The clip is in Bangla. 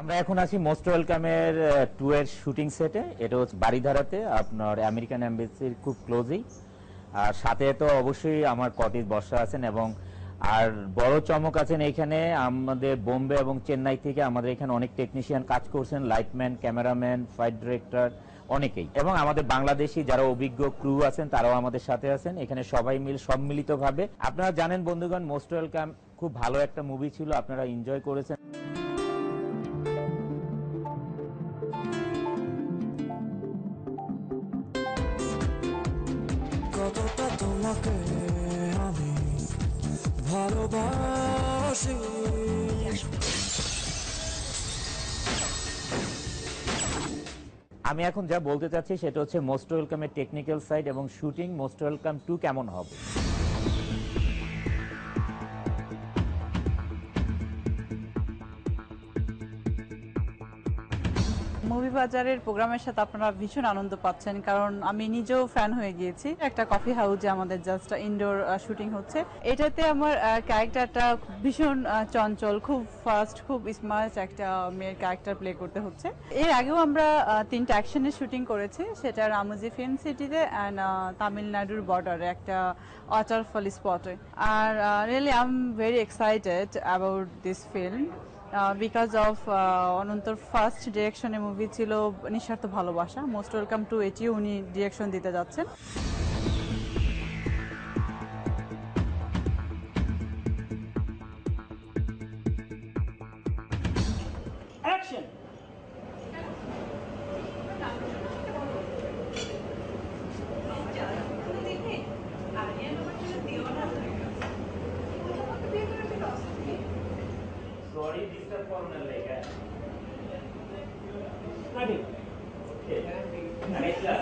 আমরা এখন আছি মোস্ট ওয়েলকামের 2 এর শুটিং সেটে। এটা হচ্ছে বারিধারাতে, আপনার আমেরিকান এমবাসির খুব ক্লোজেই। আর সাথে তো অবশ্যই আমার কটিজ বর্ষা আছেন, এবং আর বড় চমক আছেন এখানে আমাদের বোম্বে এবং চেন্নাই থেকে। আমাদের এখানে অনেক টেকনিশিয়ান কাজ করছেন, লাইটম্যান, ক্যামেরাম্যান, ফাইট ডিরেক্টর, অনেকেই। এবং আমাদের বাংলাদেশি যারা অভিজ্ঞ ক্রু আছেন তারাও আমাদের সাথে আছেন এখানে। সবাই সম্মিলিতভাবে, আপনারা জানেন বন্ধুগণ, মোস্ট ওয়েলকাম খুব ভালো একটা মুভি ছিল, আপনারা এনজয় করেছেন। কতটা তোমাকে আমি ভালোবাসি। আমি এখন যা বলতে চাচ্ছি সেটা হচ্ছে মোস্ট ওয়েলকামের টেকনিক্যাল সাইড এবং শুটিং মোস্ট ওয়েলকাম 2 কেমন হবে। মুভি বাজারের প্রোগ্রামের সাথে আপনারা ভীষণ আনন্দ পাচ্ছেন, কারণ আমি নিজেও ফ্যান হয়ে গিয়েছি। একটা কফি হাউসে আমাদের জাস্ট ইনডোর শুটিং হচ্ছে। এটাতে আমার ক্যারেক্টারটা ভীষণ চঞ্চল, খুব ফাস্ট, খুব স্মার্ট একটা মেয়ের ক্যারেক্টার প্লে করতে হচ্ছে। এর আগেও আমরা 3টা অ্যাকশনের শুটিং করেছি, সেটা রামোজি ফিল্ম সিটিতে অ্যান্ড তামিলনাড়ুর বর্ডারে একটা ওয়াটারফল স্পটে। আর really I am very excited about this film because of অনন্তর ফার্স্ট ডিরেকশনের মুভি ছিল নিঃস্বার্থ ভালোবাসা। মোস্ট ওয়েলকাম টু এটিও উনি ডিরেকশন দিতে যাচ্ছেন। Sorry, disturb করবেন লেখা। Okay. আরেকটা